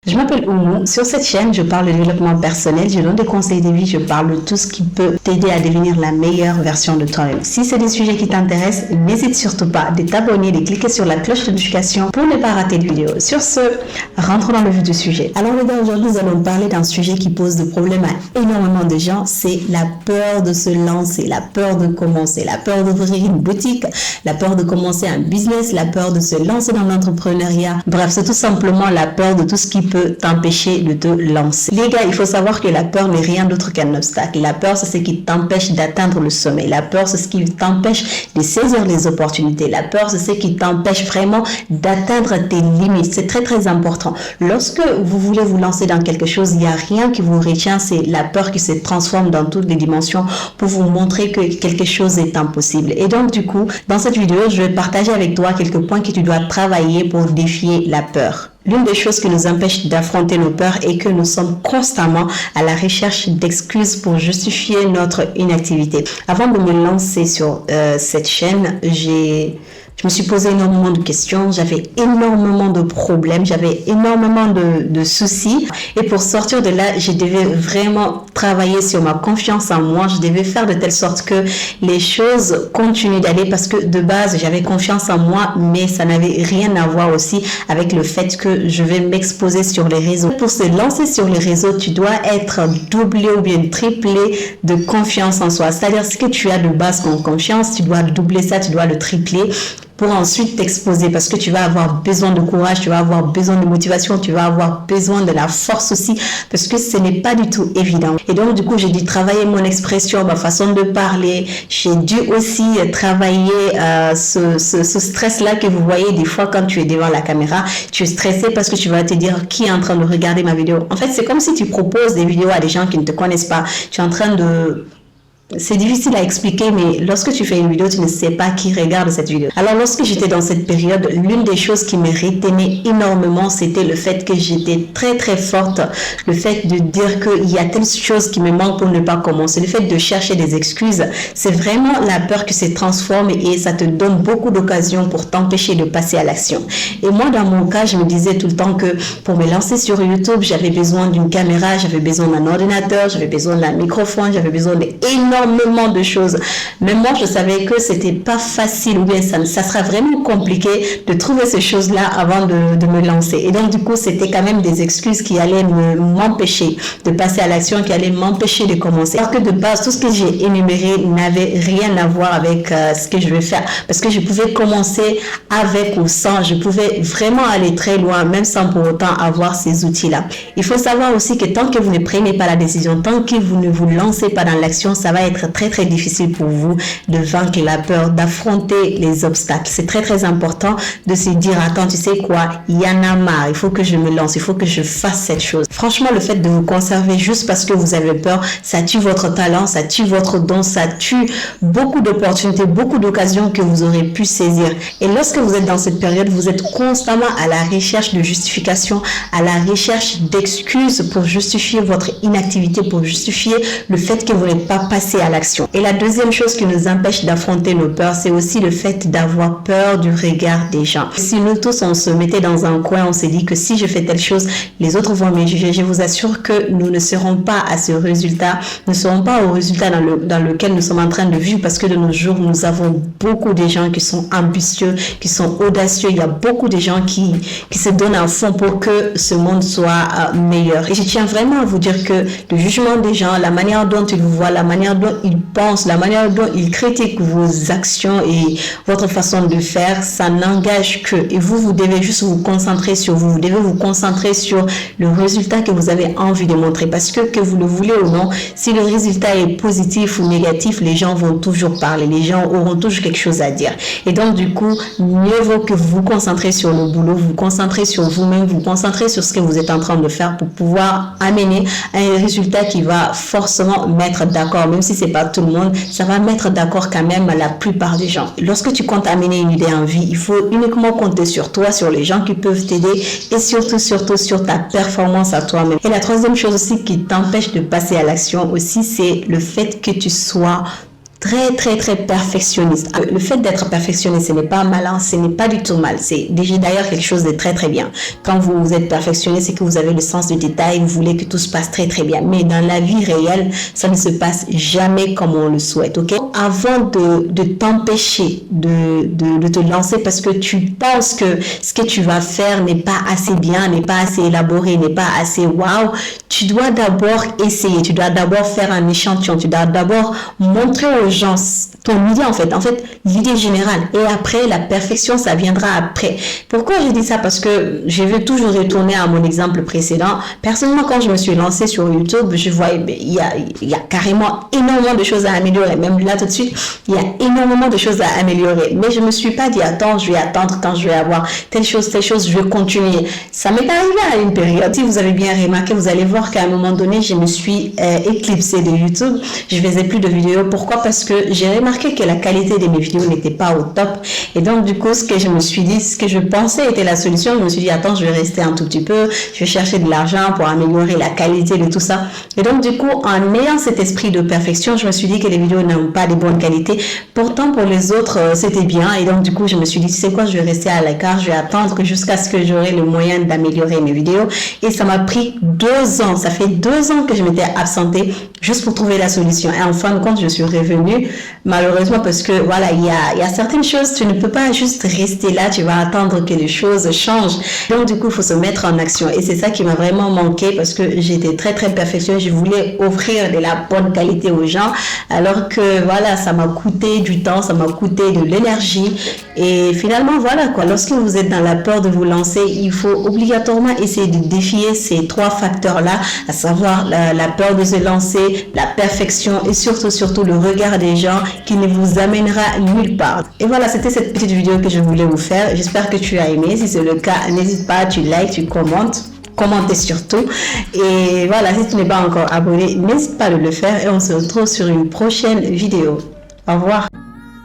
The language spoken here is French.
Je m'appelle Oumou. Sur cette chaîne, je parle de développement personnel, je donne des conseils de vie, je parle de tout ce qui peut t'aider à devenir la meilleure version de toi-même. Si c'est des sujets qui t'intéressent, n'hésite surtout pas de t'abonner, de cliquer sur la cloche de notification pour ne pas rater de vidéo. Sur ce, rentrons dans le vif du sujet. Alors les gars, aujourd'hui nous allons parler d'un sujet qui pose de problème à énormément de gens, c'est la peur de se lancer, la peur de commencer, la peur d'ouvrir une boutique, la peur de commencer un business, la peur de se lancer dans l'entrepreneuriat. Bref, c'est tout simplement la peur de tout ce qui peut t'empêcher de te lancer. Les gars, il faut savoir que la peur n'est rien d'autre qu'un obstacle. La peur, c'est ce qui t'empêche d'atteindre le sommet. La peur, c'est ce qui t'empêche de saisir les opportunités. La peur, c'est ce qui t'empêche vraiment d'atteindre tes limites. C'est très, très important. Lorsque vous voulez vous lancer dans quelque chose, il n'y a rien qui vous retient. C'est la peur qui se transforme dans toutes les dimensions pour vous montrer que quelque chose est impossible. Et donc, du coup, dans cette vidéo, je vais partager avec toi quelques points que tu dois travailler pour défier la peur. L'une des choses qui nous empêche d'affronter nos peurs est que nous sommes constamment à la recherche d'excuses pour justifier notre inactivité. Avant de me lancer sur cette chaîne, je me suis posé énormément de questions, j'avais énormément de problèmes, j'avais énormément de soucis. Et pour sortir de là, je devais vraiment travailler sur ma confiance en moi. Je devais faire de telle sorte que les choses continuent d'aller parce que de base, j'avais confiance en moi, mais ça n'avait rien à voir aussi avec le fait que je vais m'exposer sur les réseaux. Pour se lancer sur les réseaux, tu dois être doublé ou bien triplé de confiance en soi. C'est-à-dire ce que tu as de base comme confiance, tu dois doubler ça, tu dois le tripler pour ensuite t'exposer parce que tu vas avoir besoin de courage, tu vas avoir besoin de motivation, tu vas avoir besoin de la force aussi parce que ce n'est pas du tout évident. Et donc, du coup, j'ai dû travailler mon expression, ma façon de parler. J'ai dû aussi travailler ce stress-là que vous voyez des fois quand tu es devant la caméra. Tu es stressé parce que tu vas te dire qui est en train de regarder ma vidéo. En fait, c'est comme si tu proposes des vidéos à des gens qui ne te connaissent pas. Tu es en train de... C'est difficile à expliquer, mais lorsque tu fais une vidéo, tu ne sais pas qui regarde cette vidéo. Alors, lorsque j'étais dans cette période, l'une des choses qui me retenait énormément, c'était le fait que j'étais très, très forte. Le fait de dire qu'il y a telle chose qui me manque pour ne pas commencer. Le fait de chercher des excuses, c'est vraiment la peur qui se transforme et ça te donne beaucoup d'occasions pour t'empêcher de passer à l'action. Et moi, dans mon cas, je me disais tout le temps que pour me lancer sur YouTube, j'avais besoin d'une caméra, j'avais besoin d'un ordinateur, j'avais besoin d'un microphone, j'avais besoin d'énormément de choses. Mais moi, je savais que c'était pas facile ou bien ça sera vraiment compliqué de trouver ces choses-là avant de me lancer. Et donc, du coup, c'était quand même des excuses qui allaient m'empêcher de passer à l'action, qui allaient m'empêcher de commencer. Alors que de base, tout ce que j'ai énuméré n'avait rien à voir avec ce que je vais faire. Parce que je pouvais commencer avec ou sans. Je pouvais vraiment aller très loin, même sans pour autant avoir ces outils-là. Il faut savoir aussi que tant que vous ne prenez pas la décision, tant que vous ne vous lancez pas dans l'action, ça va être très très difficile pour vous de vaincre la peur, d'affronter les obstacles. C'est très très important de se dire, attends, tu sais quoi, il y en a marre, il faut que je me lance, il faut que je fasse cette chose. Franchement, le fait de vous conserver juste parce que vous avez peur, ça tue votre talent, ça tue votre don, ça tue beaucoup d'opportunités, beaucoup d'occasions que vous aurez pu saisir. Et lorsque vous êtes dans cette période, vous êtes constamment à la recherche de justification, à la recherche d'excuses pour justifier votre inactivité, pour justifier le fait que vous n'êtes pas passé à l'action. Et la deuxième chose qui nous empêche d'affronter nos peurs, c'est aussi le fait d'avoir peur du regard des gens. Si nous tous, on se mettait dans un coin, on s'est dit que si je fais telle chose, les autres vont me juger, je vous assure que nous ne serons pas à ce résultat, nous ne serons pas au résultat dans lequel nous sommes en train de vivre parce que de nos jours, nous avons beaucoup de gens qui sont ambitieux, qui sont audacieux. Il y a beaucoup de gens qui se donnent à fond pour que ce monde soit meilleur. Et je tiens vraiment à vous dire que le jugement des gens, la manière dont ils vous voient, la manière dont ils pensent, la manière dont ils critiquent vos actions et votre façon de faire, ça n'engage que. Et vous devez juste vous concentrer sur vous. Vous devez vous concentrer sur le résultat que vous avez envie de montrer. Parce que vous le voulez ou non, si le résultat est positif ou négatif, les gens vont toujours parler. Les gens auront toujours quelque chose à dire. Et donc, du coup, mieux vaut que vous vous concentrez sur le boulot, vous vous concentrez sur vous-même, vous vous concentrez sur ce que vous êtes en train de faire pour pouvoir amener un résultat qui va forcément mettre d'accord, même si c'est pas tout le monde, ça va mettre d'accord quand même la plupart des gens. Lorsque tu comptes amener une idée en vie, il faut uniquement compter sur toi, sur les gens qui peuvent t'aider et surtout sur ta performance à toi-même. Et la troisième chose aussi qui t'empêche de passer à l'action aussi, c'est le fait que tu sois très perfectionniste. Le fait d'être perfectionniste, ce n'est pas malin, ce n'est pas du tout mal. C'est déjà d'ailleurs quelque chose de très bien. Quand vous êtes perfectionniste, c'est que vous avez le sens du détail, vous voulez que tout se passe très bien. Mais dans la vie réelle, ça ne se passe jamais comme on le souhaite, ok? Avant de t'empêcher de te lancer parce que tu penses que ce que tu vas faire n'est pas assez bien, n'est pas assez élaboré, n'est pas assez wow, tu dois d'abord essayer, tu dois d'abord faire un échantillon, tu dois d'abord montrer aux gens ton idée en fait l'idée générale, et après la perfection ça viendra après. Pourquoi je dis ça? Parce que je vais toujours retourner à mon exemple précédent. Personnellement, quand je me suis lancée sur YouTube, je voyais il y a carrément énormément de choses à améliorer. Même là tout de suite, il y a énormément de choses à améliorer, mais je me suis pas dit attends, je vais attendre quand je vais avoir telle chose, je vais continuer. Ça m'est arrivé à une période. Si vous avez bien remarqué, vous allez voir qu'à un moment donné je me suis éclipsée de YouTube. Je faisais plus de vidéos. Pourquoi? Parce que j'ai remarqué que la qualité de mes vidéos n'était pas au top, et donc du coup ce que je me suis dit, ce que je pensais était la solution, je me suis dit attends, je vais rester un tout petit peu, je vais chercher de l'argent pour améliorer la qualité de tout ça. Et donc du coup, en ayant cet esprit de perfection, je me suis dit que les vidéos n'ont pas de bonne qualité, pourtant pour les autres c'était bien. Et donc du coup je me suis dit, tu sais quoi, je vais rester à l'écart, je vais attendre jusqu'à ce que j'aurai le moyen d'améliorer mes vidéos. Et ça m'a pris 2 ans, ça fait 2 ans que je m'étais absentée juste pour trouver la solution. Et en fin de compte, je suis revenue, malheureusement, parce que voilà, il y a certaines choses, tu ne peux pas juste rester là, tu vas attendre que les choses changent. Donc du coup, il faut se mettre en action. Et c'est ça qui m'a vraiment manqué, parce que j'étais très perfectionniste. Je voulais offrir de la bonne qualité aux gens, alors que voilà, ça m'a coûté du temps, ça m'a coûté de l'énergie. Et finalement, voilà quoi, lorsque vous êtes dans la peur de vous lancer, il faut obligatoirement essayer de défier ces 3 facteurs-là, à savoir la peur de se lancer, la perfection et surtout le regard des gens qui ne vous amènera nulle part. Et voilà, c'était cette petite vidéo que je voulais vous faire. J'espère que tu as aimé. Si c'est le cas, n'hésite pas, tu likes, tu commentez surtout. Et voilà, si tu n'es pas encore abonné, n'hésite pas à le faire, et on se retrouve sur une prochaine vidéo. Au revoir.